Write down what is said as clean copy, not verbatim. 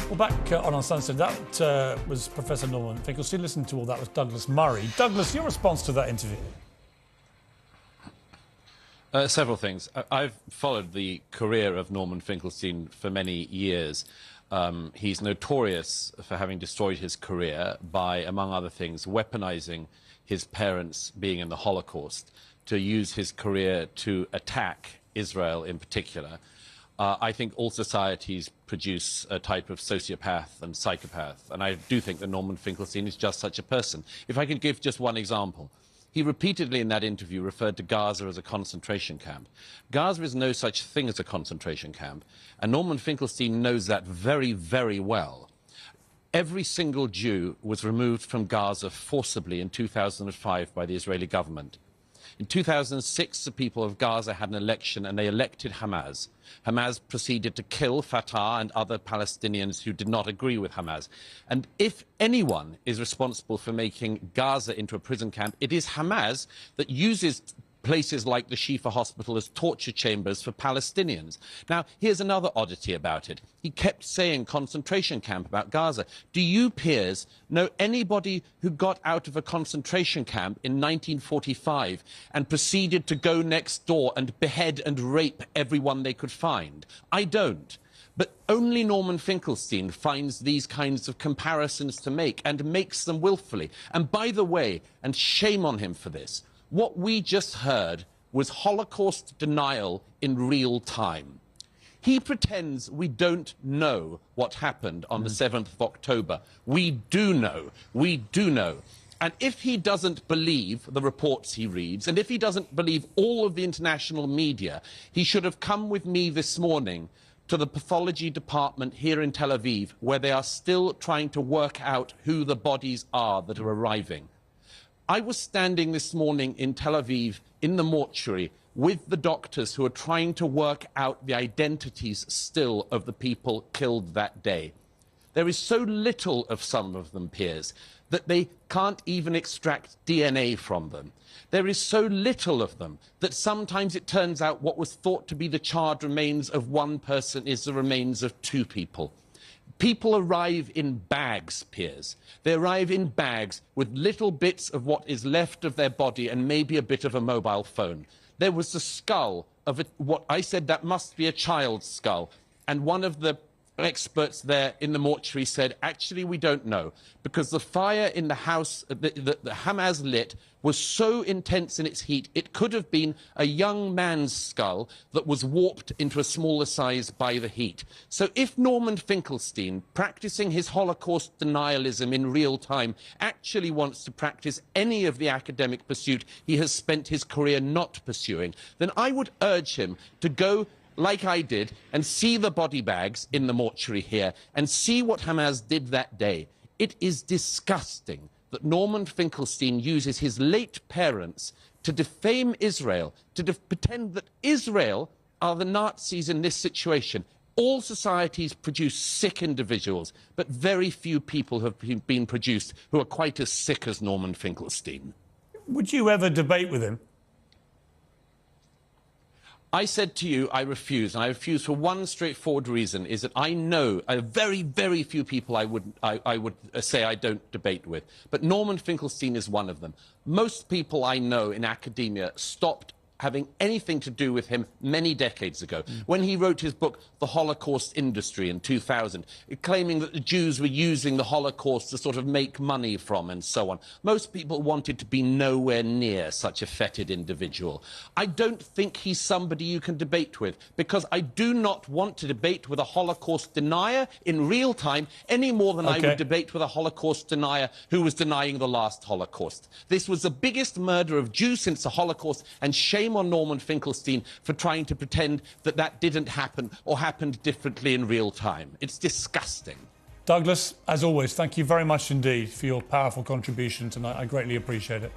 Well, back on Uncensored, that was Professor Norman Finkelstein. Listen to all that was Douglas Murray. Douglas, your response to that interview? Several things. I've followed the career of Norman Finkelstein for many years. He's notorious for having destroyed his career by, among other things, weaponizing his parents being in the Holocaust to use his career to attack Israel in particular. I think all societies produce a type of sociopath and psychopath, and I do think that Norman Finkelstein is just such a person. If I could give just one example. He repeatedly in that interview referred to Gaza as a concentration camp. Gaza is no such thing as a concentration camp, and Norman Finkelstein knows that very, very well. Every single Jew was removed from Gaza forcibly in 2005 by the Israeli government. In 2006, the people of Gaza had an election and they elected Hamas. Hamas proceeded to kill Fatah and other Palestinians who did not agree with Hamas. And if anyone is responsible for making Gaza into a prison camp, it is Hamas that uses places like the Shifa hospital as torture chambers for Palestinians. Now, here's another oddity about it. He kept saying concentration camp about Gaza. Do you, peers, know anybody who got out of a concentration camp in 1945 and proceeded to go next door and behead and rape everyone they could find? I don't. But only Norman Finkelstein finds these kinds of comparisons to make and makes them willfully. And by the way, and shame on him for this, what we just heard was Holocaust denial in real time. He pretends we don't know what happened on the 7th of October. We do know. We do know. And if he doesn't believe the reports he reads, and if he doesn't believe all of the international media, he should have come with me this morning to the pathology department here in Tel Aviv, where they are still trying to work out who the bodies are that are arriving. I was standing this morning in Tel Aviv in the mortuary with the doctors who are trying to work out the identities still of the people killed that day. There is so little of some of them, peers, that they can't even extract DNA from them. There is so little of them that sometimes it turns out what was thought to be the charred remains of one person is the remains of two people. People arrive in bags, peers. They arrive in bags with little bits of what is left of their body and maybe a bit of a mobile phone. There was the skull of what I said that must be a child's skull. And one of the experts there in the mortuary said, actually, we don't know, because the fire in the house that Hamas lit was so intense in its heat, it could have been a young man's skull that was warped into a smaller size by the heat. So if Norman Finkelstein, practicing his Holocaust denialism in real time, actually wants to practice any of the academic pursuit he has spent his career not pursuing, then I would urge him to go like I did, and see the body bags in the mortuary here, and see what Hamas did that day. It is disgusting that Norman Finkelstein uses his late parents to defame Israel, to pretend that Israel are the Nazis in this situation. All societies produce sick individuals, but very few people have been produced who are quite as sick as Norman Finkelstein. Would you ever debate with him? I said to you, I refuse, and I refuse for one straightforward reason, is that I know very, very few people I would say I don't debate with, but Norman Finkelstein is one of them. Most people I know in academia stopped having anything to do with him many decades ago, when he wrote his book, The Holocaust Industry, in 2000, claiming that the Jews were using the Holocaust to sort of make money from and so on. Most people wanted to be nowhere near such a fetid individual. I don't think he's somebody you can debate with, because I do not want to debate with a Holocaust denier in real time any more than I would debate with a Holocaust denier who was denying the last Holocaust. This was the biggest murder of Jews since the Holocaust, and shame on Norman Finkelstein for trying to pretend that that didn't happen or happened differently in real time. It's disgusting. Douglas, as always, thank you very much indeed for your powerful contribution tonight. I greatly appreciate it.